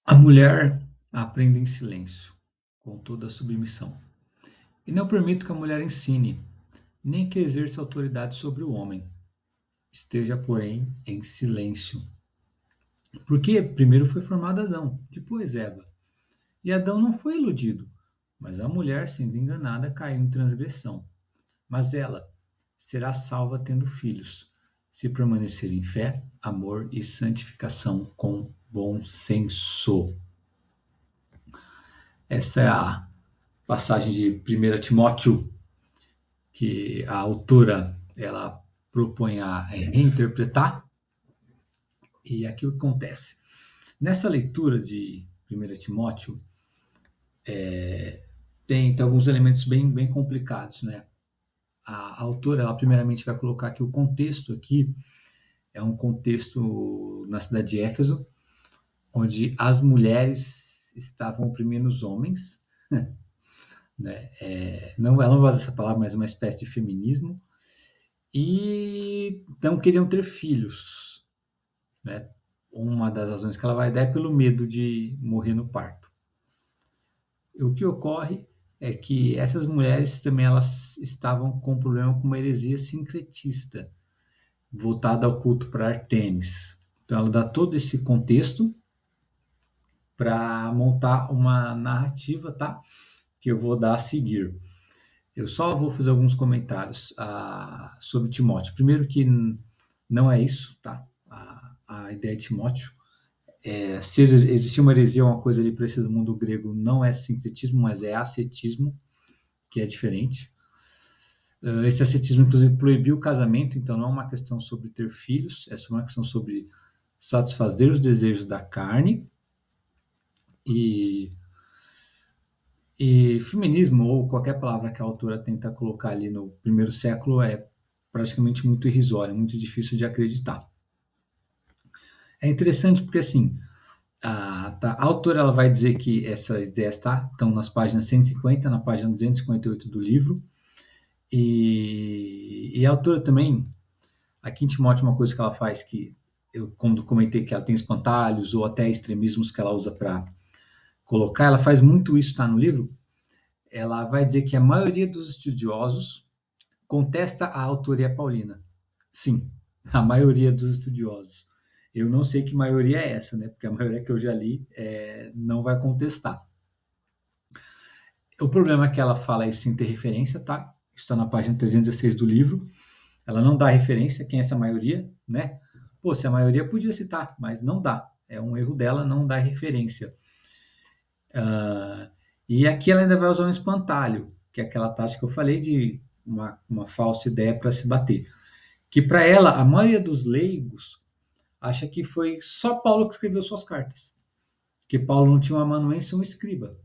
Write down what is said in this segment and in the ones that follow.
A mulher aprende em silêncio, com toda a submissão. E não permito que a mulher ensine, nem que exerça autoridade sobre o homem. Esteja, porém, em silêncio. Porque primeiro foi formado Adão, depois Eva. E Adão não foi iludido, mas a mulher, sendo enganada, caiu em transgressão. Mas ela será salva tendo filhos, se permanecer em fé, amor e santificação com bom senso. Essa é a passagem de 1 Timóteo, que a autora ela propõe a reinterpretar. E aqui o que acontece? Nessa leitura de 1 Timóteo, tem alguns elementos bem complicados, né? A autora, ela primeiramente vai colocar que o contexto aqui é um contexto na cidade de Éfeso, onde as mulheres estavam oprimindo os homens, né? Não, ela não usa essa palavra, mas uma espécie de feminismo, e não queriam ter filhos, né? Uma das razões que ela vai dar é pelo medo de morrer no parto. E o que ocorre é que essas mulheres também elas estavam com um problema com uma heresia sincretista, voltada ao culto para Artemis. Então ela dá todo esse contexto para montar uma narrativa, tá? Que eu vou dar a seguir. Eu só vou fazer alguns comentários sobre Timóteo. Primeiro que não é isso, tá? A ideia de Timóteo. Se existir uma heresia, uma coisa ali para esse mundo grego, não é sincretismo, mas é ascetismo, que é diferente. Esse ascetismo, inclusive, proibiu o casamento, então não é uma questão sobre ter filhos, é só uma questão sobre satisfazer os desejos da carne. E, e feminismo, ou qualquer palavra que a autora tenta colocar ali no primeiro século, é praticamente muito irrisório, muito difícil de acreditar. É interessante porque, assim, a autora ela vai dizer que essas ideias estão nas páginas 150, na página 258 do livro. E a autora também, aqui em Timóteo, uma coisa que ela faz que eu, quando comentei que ela tem espantalhos ou até extremismos que ela usa para colocar, ela faz muito isso, está no livro. Ela vai dizer que a maioria dos estudiosos contesta a autoria paulina. Sim, a maioria dos estudiosos. Eu não sei que maioria é essa, né? Porque a maioria que eu já li não vai contestar. O problema é que ela fala isso sem ter referência, tá? Está na página 316 do livro. Ela não dá referência quem é essa maioria, né? Pô, se a maioria podia citar, mas não dá. É um erro dela não dar referência. E aqui ela ainda vai usar um espantalho, que é aquela tática que eu falei de uma falsa ideia para se bater. Que para ela, a maioria dos leigos acha que foi só Paulo que escreveu suas cartas. Que Paulo não tinha um amanuense ou um escriba.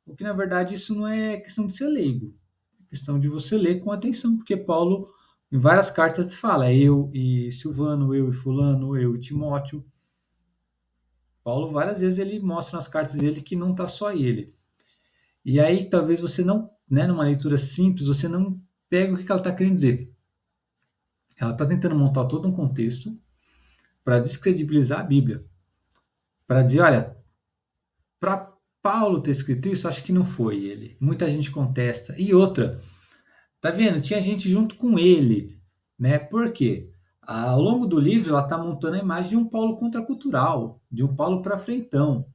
O que na verdade isso não é questão de ser leigo, é questão de você ler com atenção, porque Paulo em várias cartas fala eu e Silvano, eu e fulano, eu e Timóteo. Paulo várias vezes ele mostra nas cartas dele que não está só ele. E aí talvez você não, né, numa leitura simples, você não pega o que ela está querendo dizer. Ela está tentando montar todo um contexto para descredibilizar a Bíblia, para dizer, olha, para Paulo ter escrito isso, acho que não foi ele. Muita gente contesta. E outra, tá vendo? Tinha gente junto com ele, né? Por quê? Ao longo do livro, ela está montando a imagem de um Paulo contracultural, de um Paulo para frentão.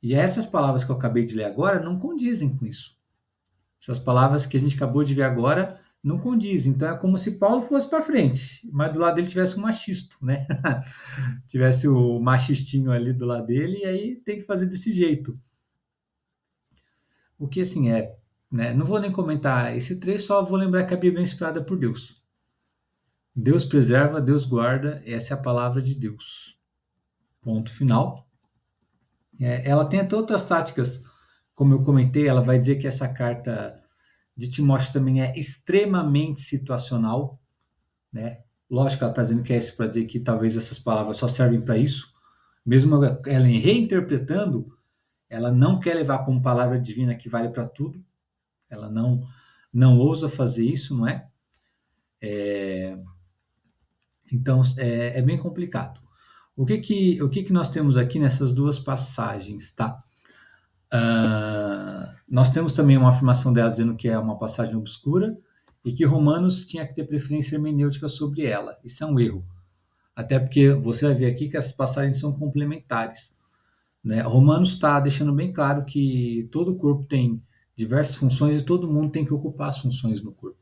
E essas palavras que eu acabei de ler agora não condizem com isso. Essas palavras que a gente acabou de ver agora não condizem. Então é como se Paulo fosse para frente, mas do lado dele tivesse um machisto, né? Tivesse o machistinho ali do lado dele, e aí tem que fazer desse jeito. O que assim é, né? Não vou nem comentar esse trecho, só vou lembrar que a Bíblia é inspirada por Deus. Deus preserva, Deus guarda, essa é a palavra de Deus. Ponto final. Ela tem até outras táticas, como eu comentei, ela vai dizer que essa carta de Timóteo também é extremamente situacional, né? Lógico que ela está dizendo que é isso para dizer que talvez essas palavras só servem para isso. Mesmo ela reinterpretando, ela não quer levar como palavra divina que vale para tudo. Ela não ousa fazer isso, não é? Então é bem complicado. O que que nós temos aqui nessas duas passagens, tá? Nós temos também uma afirmação dela dizendo que é uma passagem obscura e que Romanos tinha que ter preferência hermenêutica sobre ela. Isso é um erro. Até porque você vai ver aqui que essas passagens são complementares, né? Romanos está deixando bem claro que todo corpo tem diversas funções e todo mundo tem que ocupar as funções no corpo.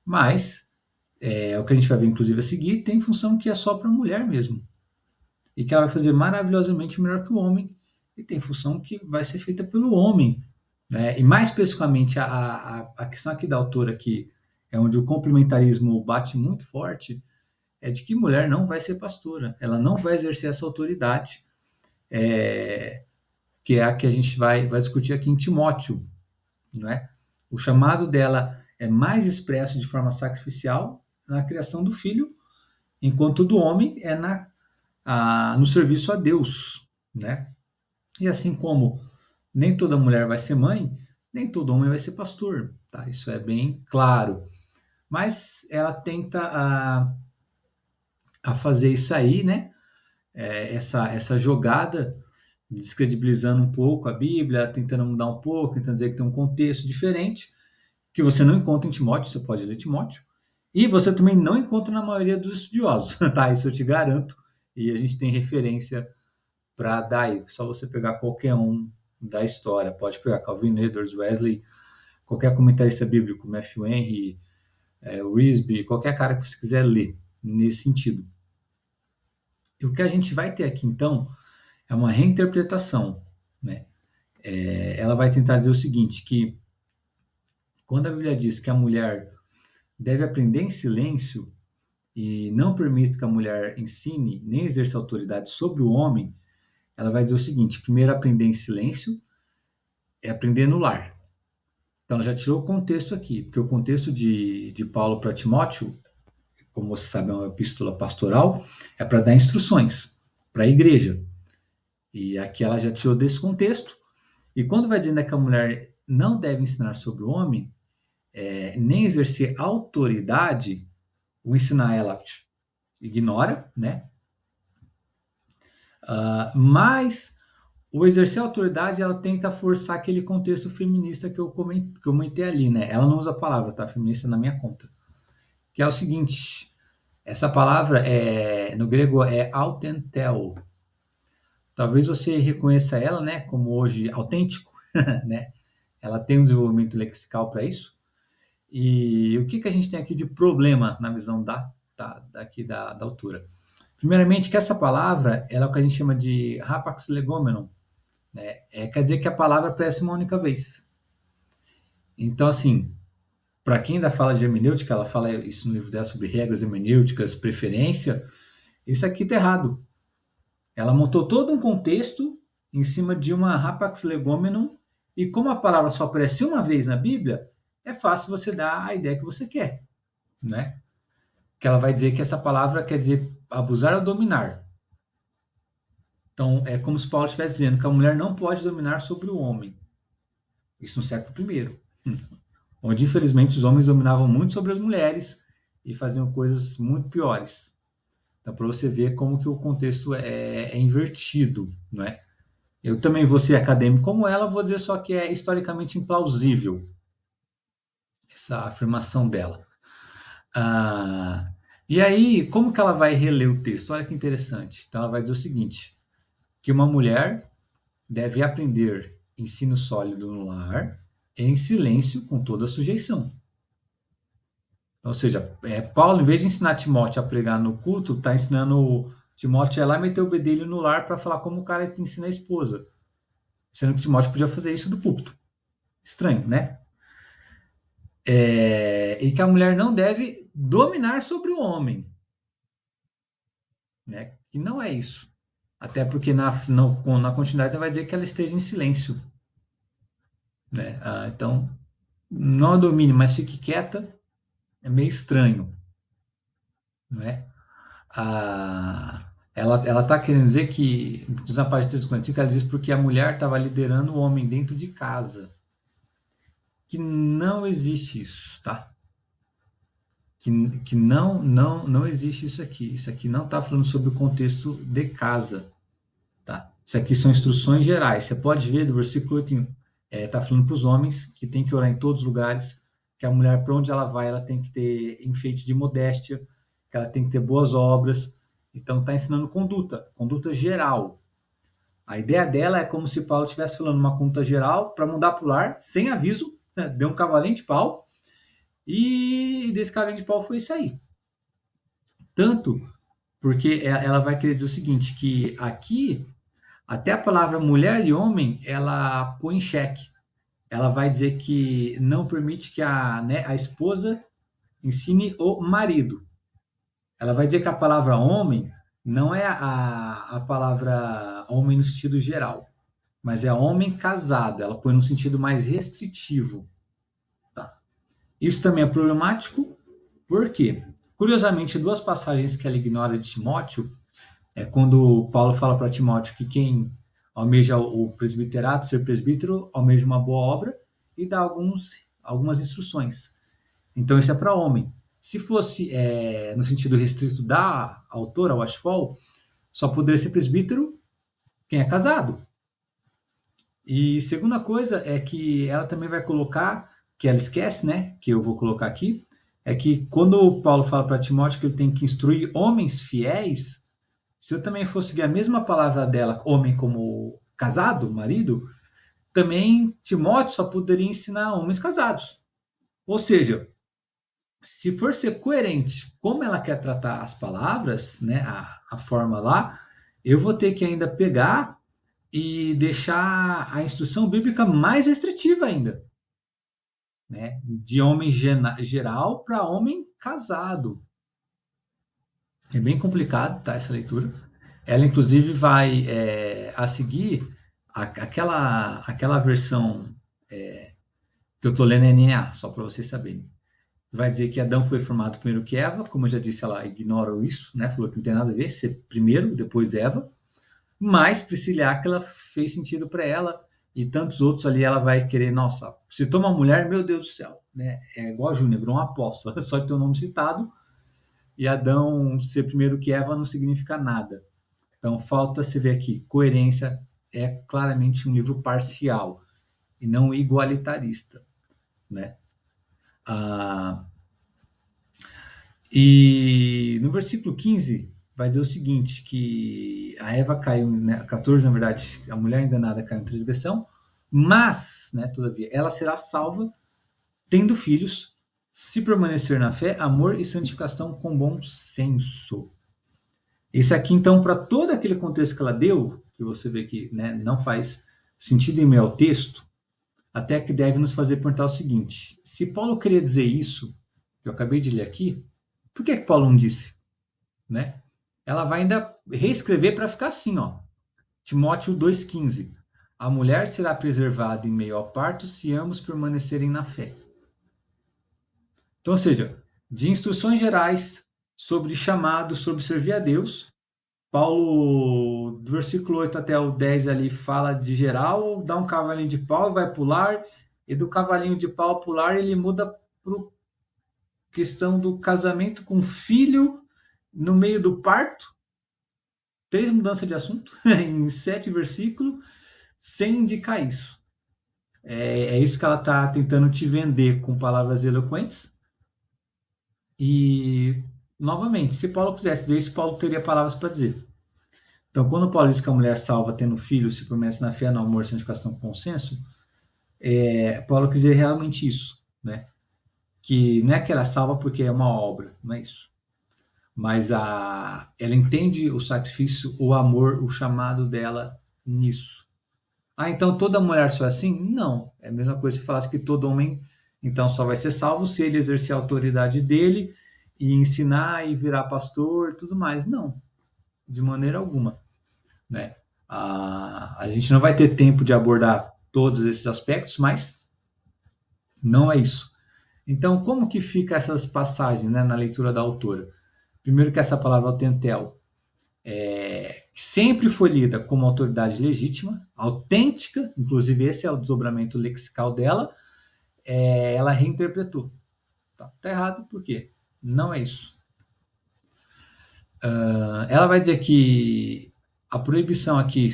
Mas, o que a gente vai ver inclusive a seguir, tem função que é só para a mulher mesmo. E que ela vai fazer maravilhosamente melhor que o homem. E tem função que vai ser feita pelo homem, né? E mais especificamente, a questão aqui da autora, aqui, é onde o complementarismo bate muito forte, é de que mulher não vai ser pastora. Ela não vai exercer essa autoridade, que é a que a gente vai discutir aqui em Timóteo, não é? O chamado dela é mais expresso de forma sacrificial na criação do filho, enquanto o do homem é no serviço a Deus, né? E assim como nem toda mulher vai ser mãe, nem todo homem vai ser pastor, tá? Isso é bem claro. Mas ela tenta a fazer isso aí, né? Essa jogada, descredibilizando um pouco a Bíblia, tentando mudar um pouco, tentando dizer que tem um contexto diferente, que você não encontra em Timóteo, você pode ler Timóteo, e você também não encontra na maioria dos estudiosos, tá? Isso eu te garanto, e a gente tem referência para dar aí, só você pegar qualquer um da história, pode pegar Calvin, Edwards, Wesley, qualquer comentarista bíblico, Matthew Henry, Wiersbe, qualquer cara que você quiser ler nesse sentido. E o que a gente vai ter aqui, então, é uma reinterpretação, né? Ela vai tentar dizer o seguinte, que quando a Bíblia diz que a mulher deve aprender em silêncio e não permite que a mulher ensine nem exerça autoridade sobre o homem, ela vai dizer o seguinte: primeiro, aprender em silêncio é aprender no lar. Então, ela já tirou o contexto aqui, porque o contexto de Paulo para Timóteo, como você sabe, é uma epístola pastoral, é para dar instruções para a igreja. E aqui ela já tirou desse contexto. E quando vai dizendo que a mulher não deve ensinar sobre o homem, nem exercer autoridade, o ensinar ela ignora, né? Mas o exercer autoridade, ela tenta forçar aquele contexto feminista que eu comentei ali, né? Ela não usa a palavra, tá? Feminista na minha conta. Que é o seguinte, essa palavra no grego é autentel. Talvez você reconheça ela, né, como hoje autêntico, né? Ela tem um desenvolvimento lexical para isso. E o que a gente tem aqui de problema na visão daqui da autora? Primeiramente, que essa palavra ela é o que a gente chama de rapax legomenon, né? Quer dizer que a palavra aparece uma única vez. Então, assim, para quem ainda fala de hermenêutica, ela fala isso no livro dela sobre regras hermenêuticas, preferência, isso aqui está errado. Ela montou todo um contexto em cima de uma rapax legomenon, e como a palavra só aparece uma vez na Bíblia, é fácil você dar a ideia que você quer, né? Que ela vai dizer que essa palavra quer dizer abusar ou dominar. Então, é como se Paulo estivesse dizendo que a mulher não pode dominar sobre o homem. Isso no século I, onde infelizmente os homens dominavam muito sobre as mulheres e faziam coisas muito piores. Então, para você ver como que o contexto é invertido, não é? Eu também vou ser acadêmico como ela, vou dizer só que é historicamente implausível essa afirmação dela. Ah, e aí, como que ela vai reler o texto? Olha que interessante. Então, ela vai dizer o seguinte, que uma mulher deve aprender ensino sólido no lar, em silêncio, com toda a sujeição. Ou seja, Paulo, em vez de ensinar Timóteo a pregar no culto, está ensinando Timóteo a ir lá e meter o bedelho no lar para falar como o cara ensina a esposa. Sendo que Timóteo podia fazer isso do púlpito. Estranho, né? E que a mulher não deve dominar sobre o homem. Né? Que não é isso. Até porque na continuidade vai dizer que ela esteja em silêncio. Né? Então, não a domine, mas fique quieta, é meio estranho. Não é? Ela está querendo dizer que, na página 345, ela diz porque a mulher estava liderando o homem dentro de casa. Que não existe isso, tá? que não existe isso aqui. Isso aqui não está falando sobre o contexto de casa, tá? Isso aqui são instruções gerais. Você pode ver do versículo 8, está falando para os homens que tem que orar em todos os lugares, que a mulher, para onde ela vai, ela tem que ter enfeite de modéstia, que ela tem que ter boas obras. Então, está ensinando conduta geral. A ideia dela é como se Paulo estivesse falando uma conduta geral para mudar para o lar, sem aviso, né? Deu um cavalinho de pau, e desse cavalinho de pau foi isso aí. Tanto porque ela vai querer dizer o seguinte, que aqui, até a palavra mulher e homem, ela põe em xeque. Ela vai dizer que não permite que a esposa ensine o marido. Ela vai dizer que a palavra homem não é a palavra homem no sentido geral, mas é homem casado. Ela põe no sentido mais restritivo. Tá? Isso também é problemático, porque, curiosamente, duas passagens que ela ignora de Timóteo é quando Paulo fala para Timóteo que quem almeja o presbiterato, ser presbítero, almeja uma boa obra e dá algumas instruções. Então, isso é para homem. Se fosse no sentido restrito da autora, o Ashfall, só poderia ser presbítero quem é casado. E segunda coisa é que ela também vai colocar, que ela esquece, né? Que eu vou colocar aqui, é que quando o Paulo fala para Timóteo que ele tem que instruir homens fiéis, se eu também fosse seguir a mesma palavra dela, homem como casado, marido, também Timóteo só poderia ensinar homens casados. Ou seja, se for ser coerente como ela quer tratar as palavras, né, a forma lá, eu vou ter que ainda pegar e deixar a instrução bíblica mais restritiva ainda, né, de homem geral para homem casado. É bem complicado, tá, essa leitura. Ela, inclusive, vai a seguir aquela versão que eu estou lendo em NA, só para vocês saberem. Vai dizer que Adão foi formado primeiro que Eva, como eu já disse, ela ignora isso, né? Falou que não tem nada a ver, ser primeiro, depois Eva. Mas Priscila Aquila fez sentido para ela e tantos outros ali ela vai querer, nossa, citou uma mulher, meu Deus do céu, né? É igual a Júnior, virou um apóstolo, só de ter o nome citado, e Adão ser primeiro que Eva não significa nada. Então falta se ver aqui, coerência é claramente um livro parcial e não igualitarista, né? Ah, e no versículo 15 vai dizer o seguinte, que a Eva caiu, né, 14 na verdade, a mulher enganada caiu em transgressão, mas, né, todavia, ela será salva tendo filhos, se permanecer na fé, amor e santificação com bom senso. Esse aqui, então, para todo aquele contexto que ela deu, que você vê que, né, não faz sentido em meio ao texto, até que deve nos fazer perguntar o seguinte: se Paulo queria dizer isso, que eu acabei de ler aqui, por que Paulo não disse? Né? Ela vai ainda reescrever para ficar assim, ó. Timóteo 2,15. A mulher será preservada em meio ao parto se ambos permanecerem na fé. Então, ou seja, de instruções gerais sobre chamado, sobre servir a Deus, Paulo, do versículo 8 até o 10 ali, fala de geral, dá um cavalinho de pau e vai pular, e do cavalinho de pau pular ele muda para a questão do casamento com filho no meio do parto, 3 mudanças de assunto em 7 versículos, sem indicar isso. É isso que ela está tentando te vender com palavras eloquentes. E, novamente, se Paulo quisesse dizer isso, Paulo teria palavras para dizer. Então, quando Paulo diz que a mulher salva tendo filho, se permanece na fé, no amor, santificação, consenso, Paulo quis dizer realmente isso, né? Que não é que ela salva porque é uma obra, não é isso. Mas ela entende o sacrifício, o amor, o chamado dela nisso. Ah, então toda mulher só é assim? Não. É a mesma coisa se falasse que todo homem então só vai ser salvo se ele exercer a autoridade dele e ensinar e virar pastor e tudo mais. Não, de maneira alguma, né? A gente não vai ter tempo de abordar todos esses aspectos, mas não é isso. Então, como que fica essas passagens, né, na leitura da autora? Primeiro que essa palavra autentel sempre foi lida como autoridade legítima, autêntica, inclusive esse é o desdobramento lexical dela, ela reinterpretou. Tá errado, por quê? Não é isso. Ela vai dizer que a proibição aqui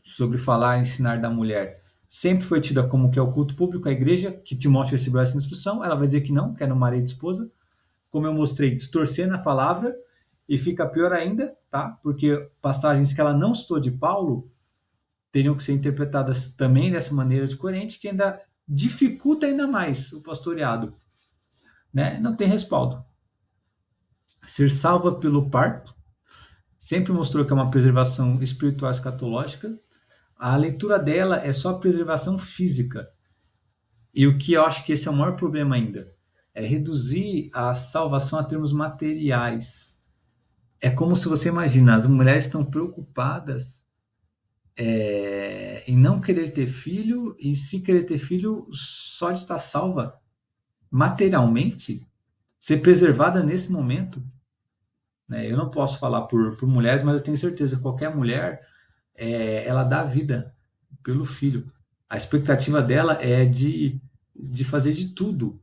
sobre falar e ensinar da mulher sempre foi tida como que é o culto público, a igreja, que Timóteo recebeu essa instrução. Ela vai dizer que não, que era marido e esposa. Como eu mostrei, distorcendo a palavra, e fica pior ainda, tá? Porque passagens que ela não citou de Paulo teriam que ser interpretadas também dessa maneira de coerente, que ainda dificulta ainda mais o pastoreado, né? Não tem respaldo. Ser salva pelo parto sempre mostrou que é uma preservação espiritual escatológica. A leitura dela é só preservação física. E o que eu acho que esse é o maior problema ainda é reduzir a salvação a termos materiais. É como se você imagina, as mulheres estão preocupadas em não querer ter filho, e se querer ter filho, só de estar salva materialmente, ser preservada nesse momento. Né? Eu não posso falar por mulheres, mas eu tenho certeza que qualquer mulher, ela dá vida pelo filho. A expectativa dela é de fazer de tudo.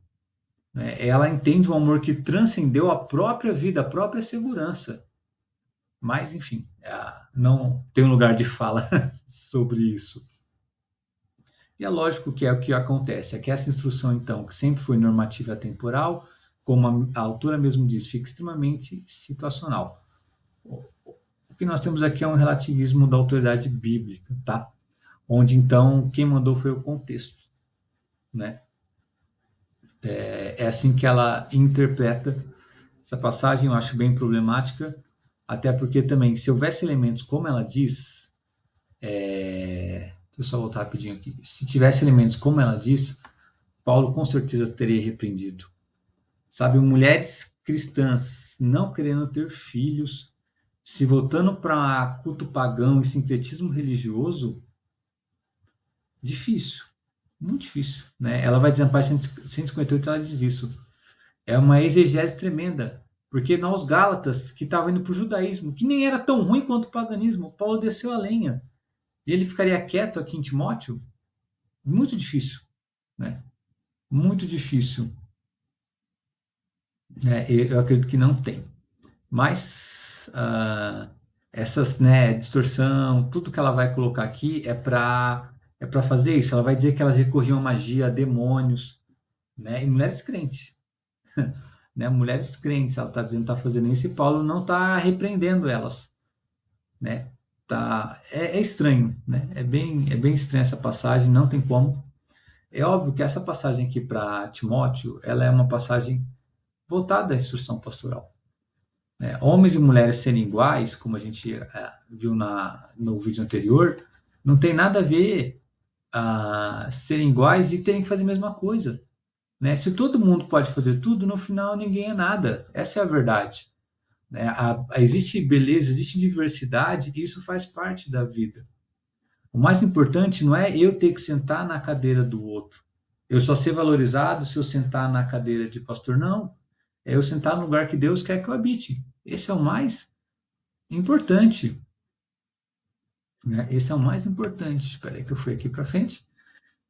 Né? Ela entende um amor que transcendeu a própria vida, a própria segurança. Mas, enfim, não tem um lugar de fala sobre isso. E é lógico que é o que acontece, é que essa instrução, então, que sempre foi normativa temporal, como a autora mesmo diz, fica extremamente situacional. O que nós temos aqui é um relativismo da autoridade bíblica, tá? Onde, então, quem mandou foi o contexto, né? É assim que ela interpreta essa passagem, eu acho bem problemática, até porque também, se houvesse elementos como ela diz, deixa eu só voltar rapidinho aqui, se tivesse elementos como ela diz, Paulo com certeza teria repreendido. Sabe, mulheres cristãs não querendo ter filhos, se voltando para culto pagão e sincretismo religioso, difícil, muito difícil. Né? Ela vai dizer na página 158, ela diz isso. É uma exegese tremenda, porque nós Gálatas, que estavam indo para o judaísmo, que nem era tão ruim quanto o paganismo, Paulo desceu a lenha. E ele ficaria quieto aqui em Timóteo? Muito difícil, né? Muito difícil. Eu acredito que não tem. Mas essas, né, distorção, tudo que ela vai colocar aqui é para fazer isso. Ela vai dizer que elas recorriam à magia, a demônios, né? E mulheres crentes, né? Mulheres crentes, ela está dizendo que está fazendo isso e Paulo não está repreendendo elas, né? É estranho, né? É bem estranha essa passagem, não tem como. É óbvio que essa passagem aqui para Timóteo, ela é uma passagem voltada à instrução pastoral. Né? Homens e mulheres serem iguais, como a gente viu no vídeo anterior, não tem nada a ver serem iguais e terem que fazer a mesma coisa. Né? Se todo mundo pode fazer tudo, no final ninguém é nada. Essa é a verdade. Né? Existe beleza, existe diversidade, e isso faz parte da vida. O mais importante não é eu ter que sentar na cadeira do outro. Eu só ser valorizado se eu sentar na cadeira de pastor, não. É eu sentar no lugar que Deus quer que eu habite. Esse é o mais importante. Né? Esse é o mais importante. Espera aí que eu fui aqui para frente.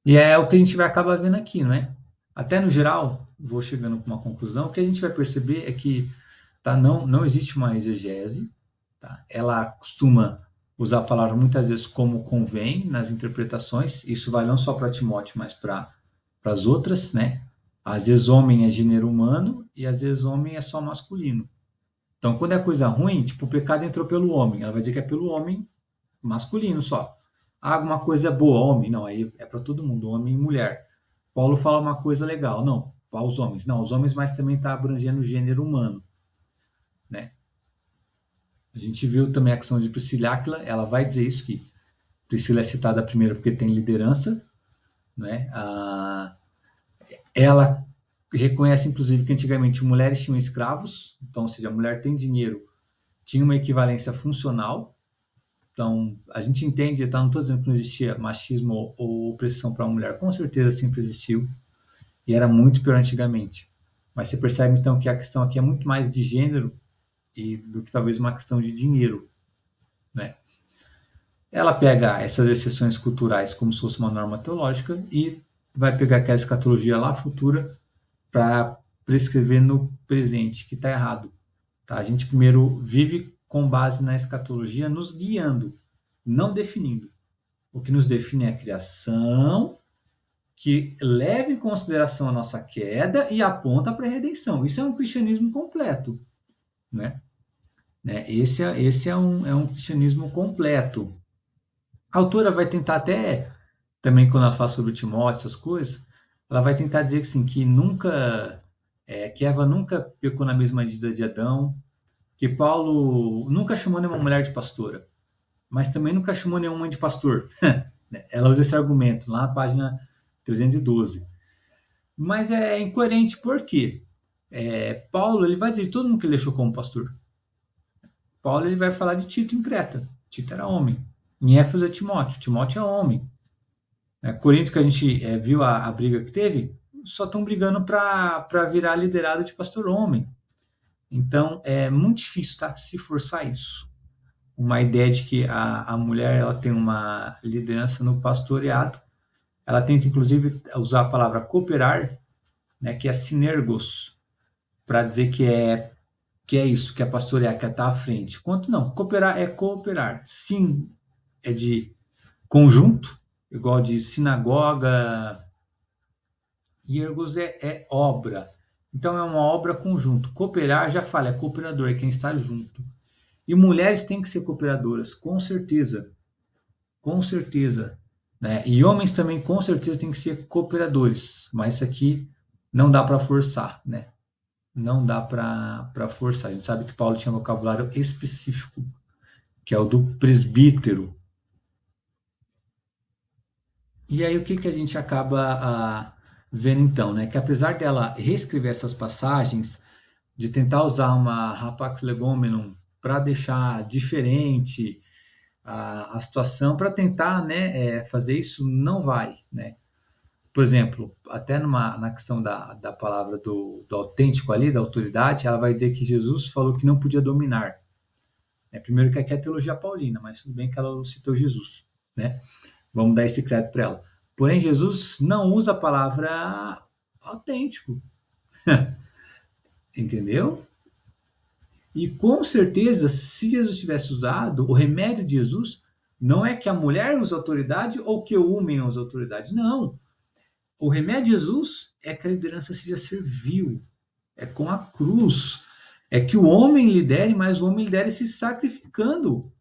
E é o que a gente vai acabar vendo aqui, não é? Até no geral, vou chegando com uma conclusão, o que a gente vai perceber é que não existe uma exegese. Tá? Ela costuma usar a palavra muitas vezes como convém nas interpretações. Isso vale não só para Timóteo, mas para as outras, né? Às vezes homem é gênero humano e às vezes homem é só masculino. Então, quando é coisa ruim, tipo, o pecado entrou pelo homem, ela vai dizer que é pelo homem masculino só. Alguma coisa é boa, homem, não, aí é para todo mundo, homem e mulher. Paulo fala uma coisa legal, não, para os homens, não, os homens, mas também está abrangendo o gênero humano, né? A gente viu também a questão de Priscila e Áquila, ela vai dizer isso, que Priscila é citada primeiro porque tem liderança, né? Ela reconhece, inclusive, que antigamente mulheres tinham escravos, então, ou seja, a mulher tem dinheiro, tinha uma equivalência funcional. Então, a gente entende, tá? Não estou dizendo que não existia machismo ou opressão para a mulher, com certeza sempre existiu, e era muito pior antigamente. Mas você percebe, então, que a questão aqui é muito mais de gênero do que talvez uma questão de dinheiro, né? Ela pega essas exceções culturais como se fosse uma norma teológica e vai pegar aquela escatologia lá futura para prescrever no presente, que está errado. Tá? A gente primeiro vive com base na escatologia, nos guiando, não definindo. O que nos define é a criação, que leva em consideração a nossa queda e aponta para a redenção. Isso é um cristianismo completo, né? Esse é um cristianismo completo. A autora vai tentar até, também quando ela fala sobre Timóteo, essas coisas, ela vai tentar dizer que, assim, que nunca, que Eva nunca pecou na mesma medida de Adão, que Paulo nunca chamou nenhuma mulher de pastora, mas também nunca chamou nenhuma mãe de pastor. Ela usa esse argumento lá na página 312. Mas é incoerente, por quê? Paulo ele vai dizer todo mundo que ele deixou como pastor. Paulo ele vai falar de Tito em Creta. Tito era homem. Em Éfeso é Timóteo. Timóteo é homem. Corinto, que a gente viu a briga que teve, só estão brigando para virar liderado de pastor homem. Então é muito difícil, tá, se forçar isso. Uma ideia de que a mulher ela tem uma liderança no pastoreado. Ela tenta, inclusive, usar a palavra cooperar, né, que é sinergos, para dizer que é isso, que é pastorear, que é estar à frente. Quanto não, cooperar é cooperar. Sim, é de conjunto, igual de sinagoga, e ergos é obra. Então é uma obra conjunto. Cooperar, já fala, é cooperador, é quem está junto. E mulheres têm que ser cooperadoras, com certeza. Com certeza. Né? E homens também, com certeza, têm que ser cooperadores. Mas isso aqui não dá para forçar, né? Não dá para forçar. A gente sabe que Paulo tinha um vocabulário específico, que é o do presbítero. E aí o que a gente acaba vendo então, né? Que apesar dela reescrever essas passagens, de tentar usar uma rapax legomenum para deixar diferente a situação, para tentar, né, fazer isso, não vai, né? Por exemplo, até na questão da palavra do autêntico ali, da autoridade, ela vai dizer que Jesus falou que não podia dominar. Primeiro que aqui é a teologia paulina, mas tudo bem que ela citou Jesus, né? Vamos dar esse crédito para ela. Porém, Jesus não usa a palavra autêntico, entendeu? E com certeza, se Jesus tivesse usado, o remédio de Jesus não é que a mulher use autoridade ou que o homem use autoridade. Não. O remédio de Jesus é que a liderança seja servil. É com a cruz. É que o homem lidere, mas o homem lidere se sacrificando.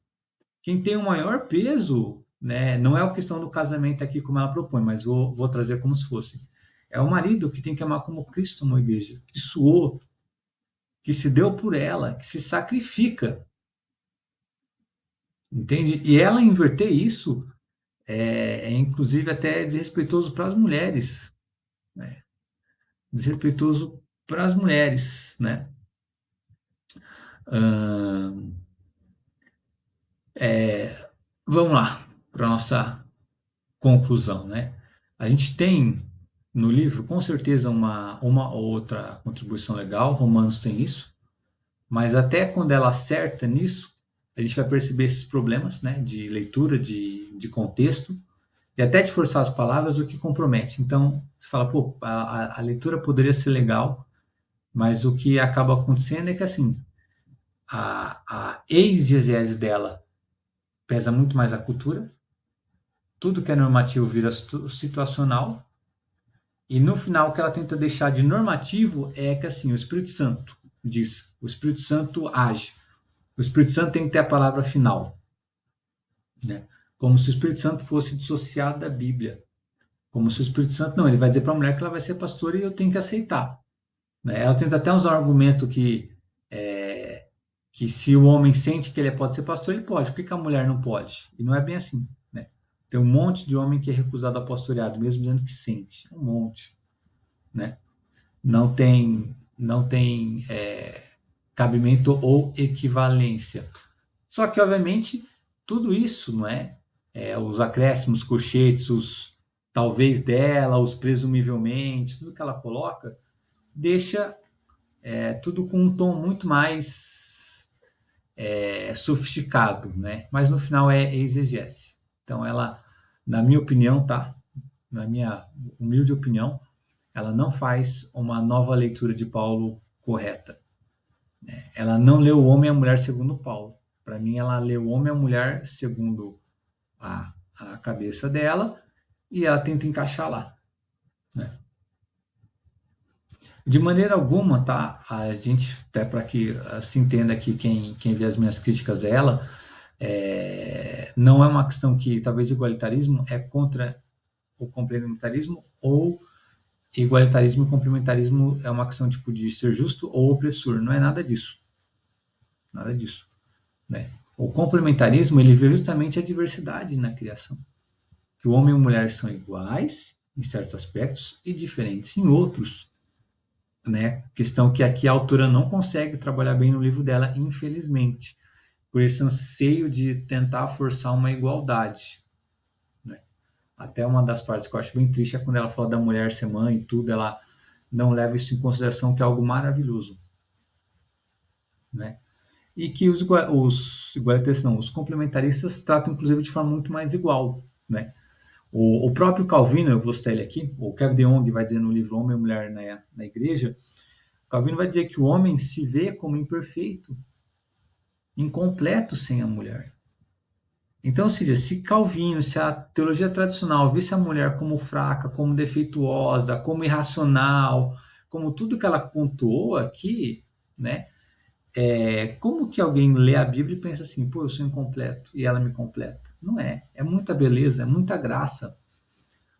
Quem tem o maior peso, né, não é a questão do casamento aqui como ela propõe, mas vou trazer como se fosse. É o marido que tem que amar como Cristo amou a igreja, que suou, que se deu por ela, que se sacrifica. Entende? E ela inverter isso inclusive até desrespeitoso para as mulheres, né? Desrespeitoso para as mulheres, né? Ahn, vamos lá para a nossa conclusão, né? A gente tem no livro, com certeza, uma outra contribuição legal, Romanos tem isso, mas até quando ela acerta nisso, a gente vai perceber esses problemas, né, de leitura, de contexto, e até de forçar as palavras, o que compromete. Então, você fala, pô, a leitura poderia ser legal, mas o que acaba acontecendo é que, assim, a exegese dela pesa muito mais a cultura, tudo que é normativo vira situacional, e no final o que ela tenta deixar de normativo é que, assim, o Espírito Santo diz, o Espírito Santo age, o Espírito Santo tem que ter a palavra final, né? Como se o Espírito Santo fosse dissociado da Bíblia. Como se o Espírito Santo, não, ele vai dizer para a mulher que ela vai ser pastora e eu tenho que aceitar. Né? Ela tenta até usar um argumento que se o homem sente que ele pode ser pastor, ele pode. Por que a mulher não pode? E não é bem assim. Né? Tem um monte de homem que é recusado a pastoreado, mesmo dizendo que sente. Um monte. Né? Não tem cabimento ou equivalência. Só que, obviamente, tudo isso, não é? Os acréscimos, colchetes, os talvez dela, os presumivelmente, tudo que ela coloca, deixa tudo com um tom muito mais sofisticado, né? Mas no final é exegese. Então ela, na minha opinião, tá? Na minha humilde opinião, ela não faz uma nova leitura de Paulo correta. Ela não lê o homem e a mulher segundo Paulo. Para mim, ela lê o homem e a mulher segundo a cabeça dela e ela tenta encaixar lá, né? De maneira alguma, tá? A gente, até para que se entenda aqui quem vê as minhas críticas a ela, não é uma questão que talvez igualitarismo é contra o complementarismo ou igualitarismo e complementarismo é uma questão tipo de ser justo ou opressor. Não é nada disso. Nada disso, né? O complementarismo ele vê justamente a diversidade na criação. Que o homem e a mulher são iguais em certos aspectos e diferentes em outros, né? Questão que aqui a autora não consegue trabalhar bem no livro dela, infelizmente, por esse anseio de tentar forçar uma igualdade, né? Até uma das partes que eu acho bem triste é quando ela fala da mulher ser mãe e tudo, ela não leva isso em consideração, que é algo maravilhoso, né? E que os igualitaristas, não, os complementaristas tratam inclusive de forma muito mais igual, né? O próprio Calvino, eu vou citar ele aqui, o Kevin de Young vai dizer no livro Homem e Mulher na Igreja, Calvino vai dizer que o homem se vê como imperfeito, incompleto sem a mulher. Então, ou seja, se Calvino, se a teologia tradicional visse a mulher como fraca, como defeituosa, como irracional, como tudo que ela pontuou aqui, né? Como que alguém lê a Bíblia e pensa assim, pô, eu sou incompleto e ela me completa? Não é. É muita beleza, é muita graça.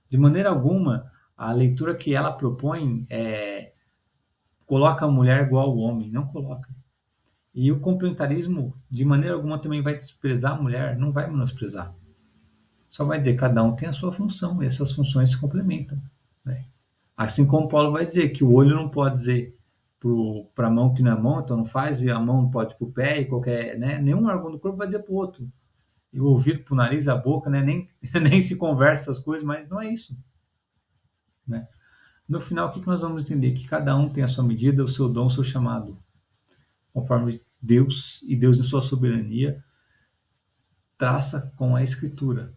De maneira alguma, a leitura que ela propõe coloca a mulher igual ao homem, não coloca. E o complementarismo, de maneira alguma, também vai desprezar a mulher, não vai menosprezar. Só vai dizer que cada um tem a sua função, e essas funções se complementam, né? Assim como Paulo vai dizer que o olho não pode dizer para a mão que não é mão, então não faz, e a mão não pode para o pé, e qualquer, né? Nenhum órgão do corpo vai dizer para o outro. E o ouvido para o nariz, a boca, né? Nem se conversa essas coisas, mas não é isso, né? No final, o que nós vamos entender? Que cada um tem a sua medida, o seu dom, o seu chamado, conforme Deus e Deus em sua soberania traça com a Escritura.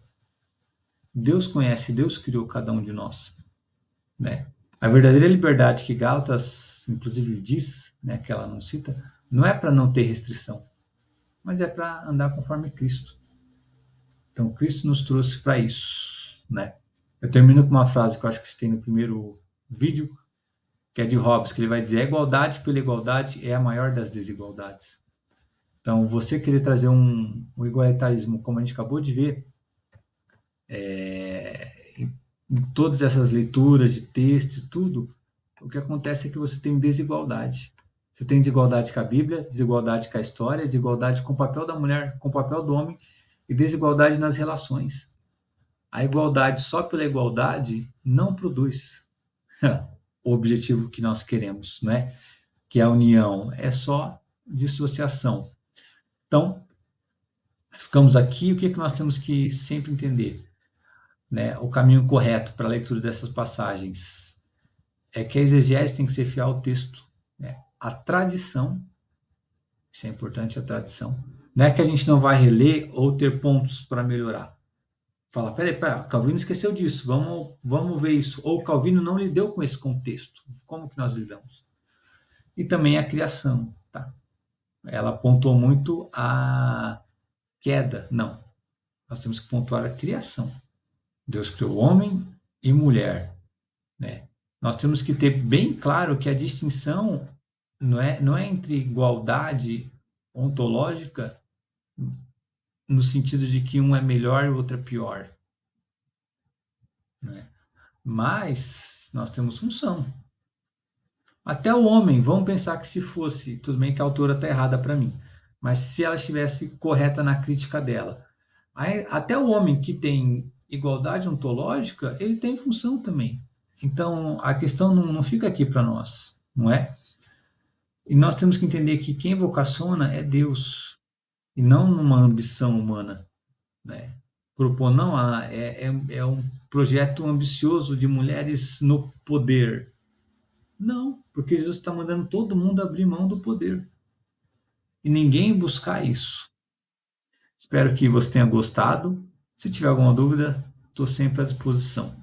Deus conhece, Deus criou cada um de nós, né? A verdadeira liberdade que Gálatas, inclusive, diz, né, que ela não cita, não é para não ter restrição, mas é para andar conforme Cristo. Então, Cristo nos trouxe para isso, né? Eu termino com uma frase que eu acho que você tem no primeiro vídeo, que é de Hobbes, que ele vai dizer: a igualdade pela igualdade é a maior das desigualdades. Então, você querer trazer um igualitarismo, como a gente acabou de ver, em todas essas leituras de textos e tudo, o que acontece é que você tem desigualdade. Você tem desigualdade com a Bíblia, desigualdade com a história, desigualdade com o papel da mulher, com o papel do homem e desigualdade nas relações. A igualdade só pela igualdade não produz o objetivo que nós queremos, né? Que é a união, é só dissociação. Então, ficamos aqui, o que nós temos que sempre entender? Né? O caminho correto para a leitura dessas passagens é que a exegese tem que ser fiel ao texto, né? A tradição, isso é importante, a tradição. Não é que a gente não vai reler ou ter pontos para melhorar. Falar, peraí, Calvino esqueceu disso, vamos ver isso. Ou Calvino não lidou com esse contexto. Como que nós lidamos? E também a criação, tá? Ela apontou muito a queda. Não. Nós temos que pontuar a criação. Deus criou homem e mulher, né? Nós temos que ter bem claro que a distinção não é entre igualdade ontológica no sentido de que um é melhor e o outro é pior, né? Mas nós temos função. Até o homem, vamos pensar que se fosse, tudo bem que a autora está errada para mim, mas se ela estivesse correta na crítica dela, aí, até o homem que tem igualdade ontológica, ele tem função também. Então, a questão não fica aqui para nós, não é? E nós temos que entender que quem vocaciona é Deus, e não numa ambição humana, né? Propor, não, é um projeto ambicioso de mulheres no poder. Não, porque Jesus está mandando todo mundo abrir mão do poder. E ninguém buscar isso. Espero que você tenha gostado. Se tiver alguma dúvida, estou sempre à disposição.